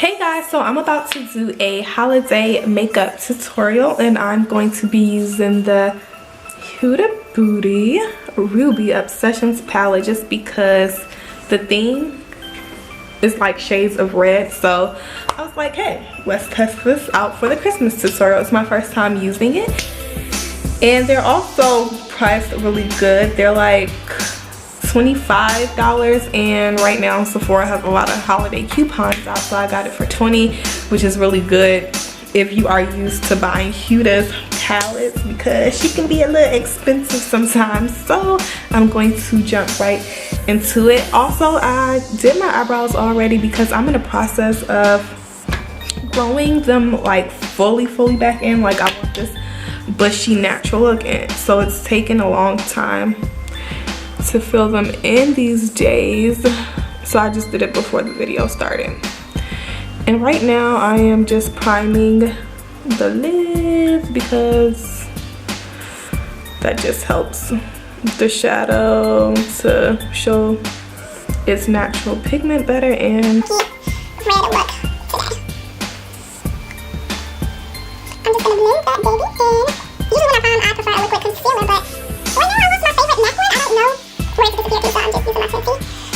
Hey guys, so I'm about to do a holiday makeup tutorial and I'm going to be using the Huda Beauty Ruby Obsessions palette just because the theme is like shades of red. So I was like, hey, let's test this out for the Christmas tutorial. It's my first time using it. And they're also priced really good. They're like $25, and right now Sephora has a lot of holiday coupons out, so I got it for $20, which is really good if you are used to buying Huda's palettes because she can be a little expensive sometimes. So I'm going to jump right into it. Also, I did my eyebrows already because I'm in the process of growing them like fully back in. Like I want this bushy natural look in, so it's taken a long time to fill them in these days, so I just did it before the video started. And right now I am just priming the lids because that just helps the shadow to show its natural pigment better and red look today. I'm just gonna blend that baby in. Usually when I prime I prefer a liquid concealer, but right now I lost my favorite neck one. I don't know where it disappeared to, so I'm just using my Fenty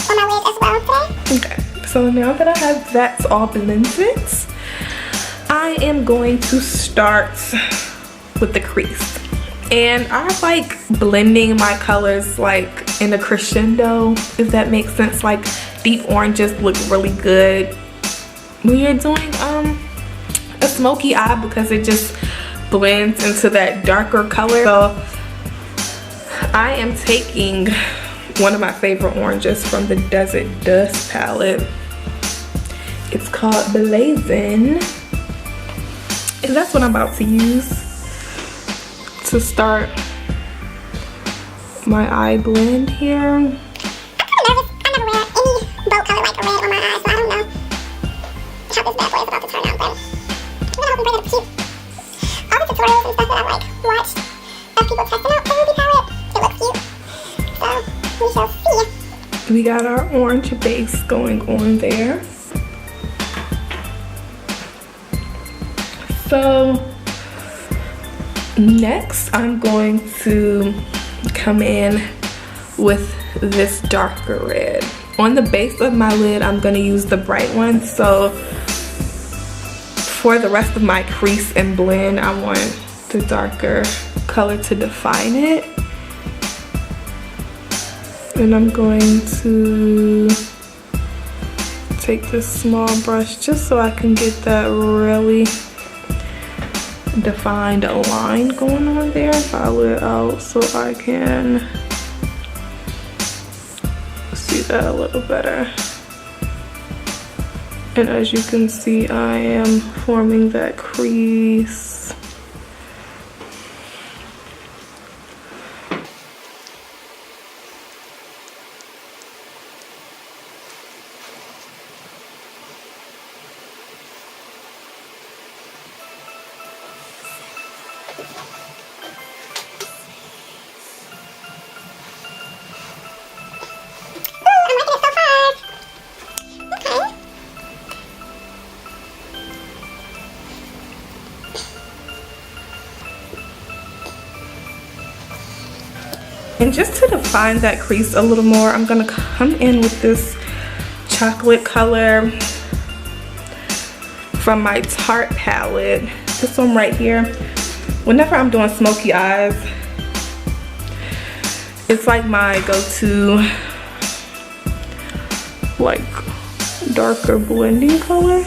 on my lid as well today. Okay, so now that I have that all blended, I am going to start with the crease. And I like blending my colors like in a crescendo, if that makes sense. Like deep oranges look really good when you're doing a smoky eye because it just blends into that darker color. So I am taking one of my favorite oranges from the Desert Dust palette. It's called Blazing, and that's what I'm about to use to start my eye blend here. I'm kind of nervous. I never wear any bold color like red on my eyes, so I don't know how this bad boy is about to turn out, but I'm gonna hope and pray that it's cute. All the tutorials and stuff that I like watched of people testing out the Ruby palette, it looks cute. So we shall see. We got our orange base going on there. So next I'm going to come in with this darker red. On the base of my lid I'm going to use the bright one. So for the rest of my crease and blend I want the darker color to define it. And I'm going to take this small brush just so I can get that really defined line going on there. File it out so I can see that a little better. And as you can see, I am forming that crease. And just to define that crease a little more, I'm gonna come in with this chocolate color from my Tarte palette. This one right here. Whenever I'm doing smoky eyes, it's like my go-to like darker blending color.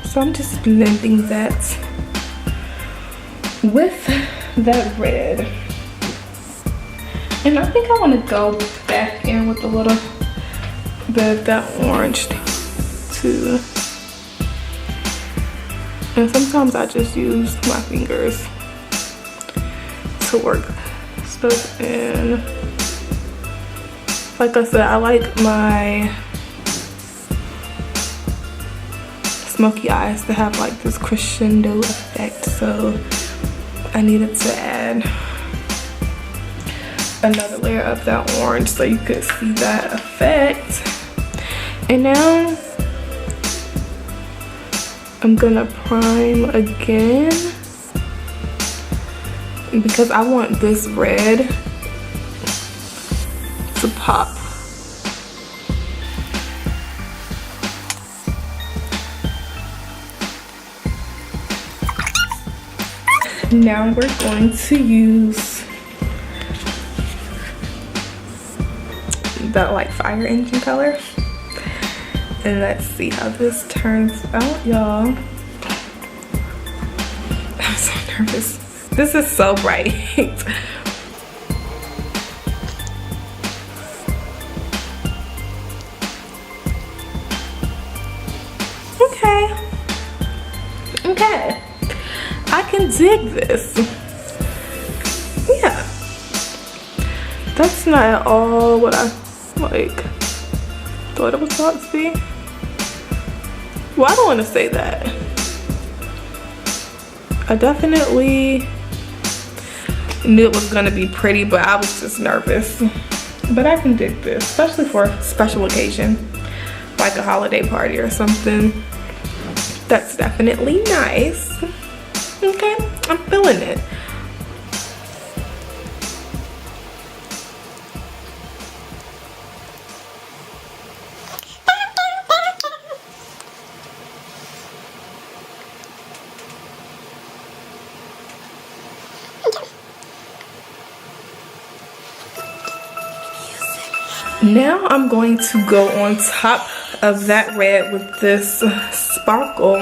So I'm just blending that with that red. And I think I want to go back in with a little bit of that orange too. And sometimes I just use my fingers to work stuff in. Like I said, I like my smoky eyes to have like this crescendo effect, so I needed to add another layer of that orange so you could see that effect. And now I'm gonna prime again because I want this red to pop. Now we're going to use that like fire engine color. And let's see how this turns out, y'all. I'm so nervous. This is so bright. Okay. I can dig this. Yeah. That's not at all what I like thought it was about to be. Well, I don't want to say that. I definitely knew it was gonna be pretty, but I was just nervous. But I can dig this, especially for a special occasion, like a holiday party or something. That's definitely nice. Okay, I'm feeling it. Now I'm going to go on top of that red with this sparkle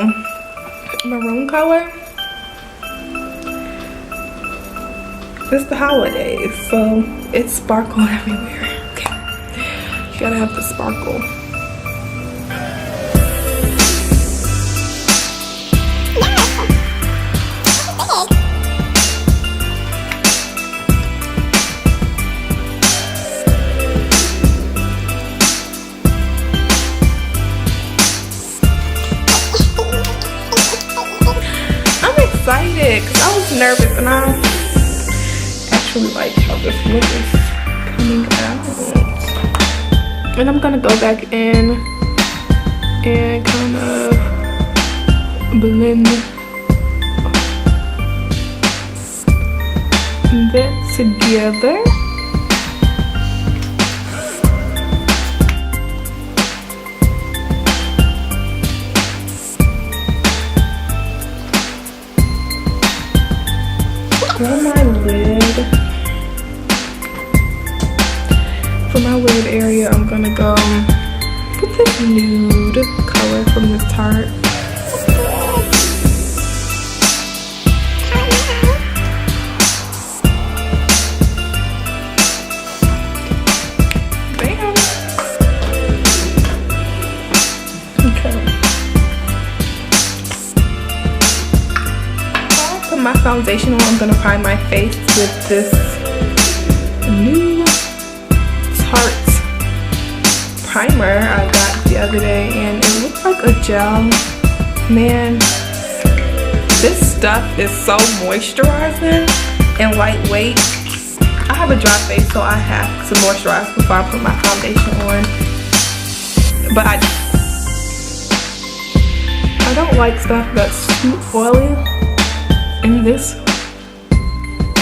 maroon color. It's the holidays, so it's sparkle everywhere. Okay, you gotta have the sparkle. Excited because I was nervous, and I actually like how this look is coming out. And I'm gonna go back in and kind of blend that together. For my lid area, I'm gonna go with this nude color from this Tarte. Bam. Okay. Before I put my foundation on, I'm gonna prime my face with this new Tarte primer I got the other day, and it looks like a gel. Man, this stuff is so moisturizing and lightweight. I have a dry face, so I have to moisturize before I put my foundation on. But I don't like stuff that's too oily, and this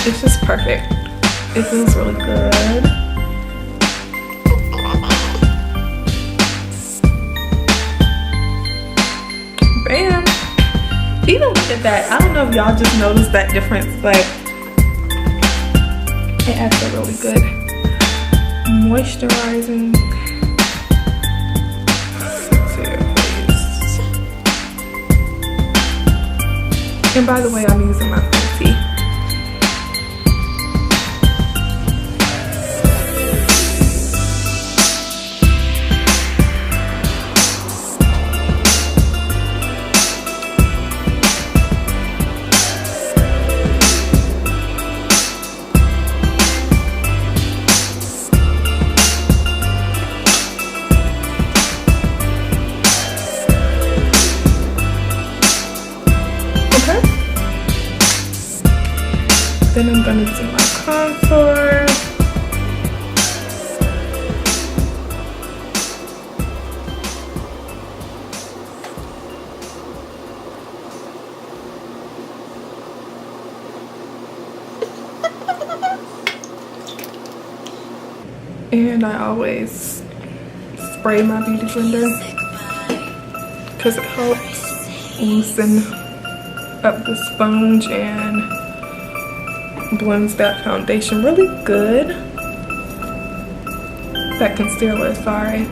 is just perfect. It feels really good. Bam. Even look at that. I don't know if y'all just noticed that difference, but it adds a really good moisturizing to your face. And by the way, I'm using my Fenty. Then I'm gonna do my contour. And I always spray my beauty blender because it helps loosen up the sponge and blends that foundation really good. That concealer, sorry.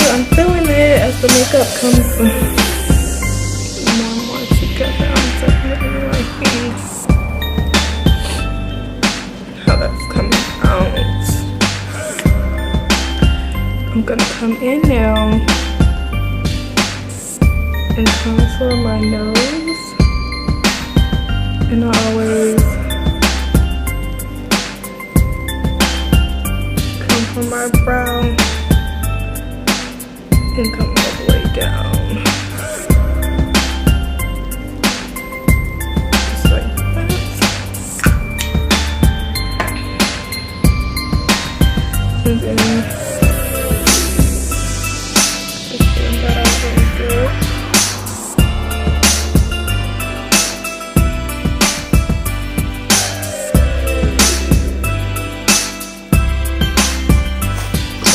I'm feeling it as the makeup comes more together. I'm definitely liking how that's coming out. I'm gonna come in now and contour my nose, and I always come from my brow and come all the way down. Just like that. And then just blend that out really good.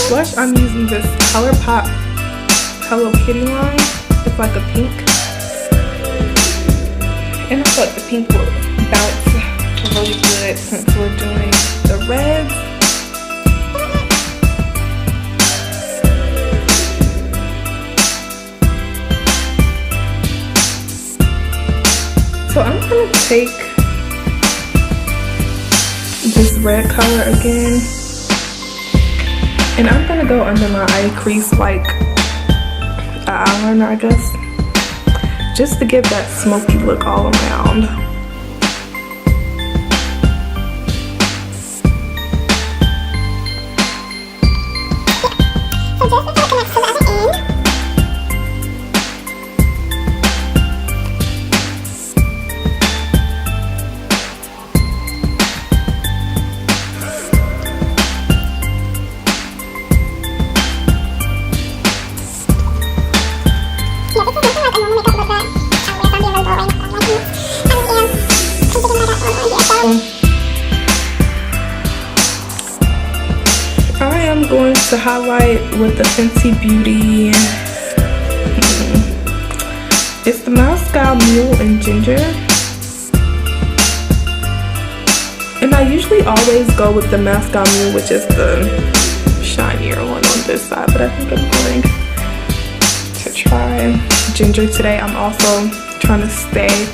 Blush, I'm using this ColourPop Hello Kitty line. It's like a pink, and I thought the pink would bounce really good since we're doing the reds. So I'm gonna take this red color again, and I'm gonna go under my eye crease like eyeliner, I guess, just to give that smoky look all around. I am going to highlight with the Fenty Beauty. It's the Moscow Mule and Ginger. And I usually always go with the Moscow Mule, which is the shinier one on this side, but I think I'm going to try Ginger today. I'm also trying to stay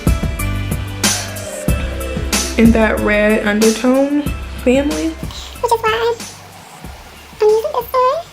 in that red undertone family, which is why I'm using this one.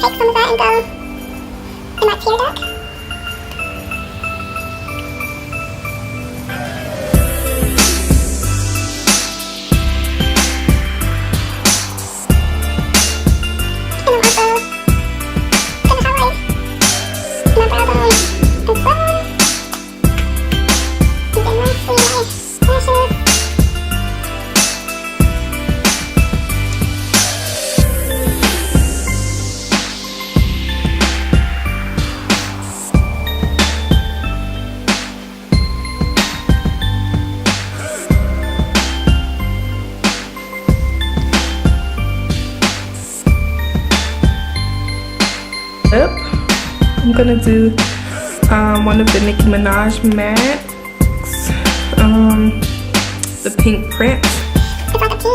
Take some of that and go in my tear duct. And I'm also going to highlight my brow bone as well. And then lastly, my lashes. I'm gonna do one of the Nicki Minaj mattes. the pink print. It's like a pink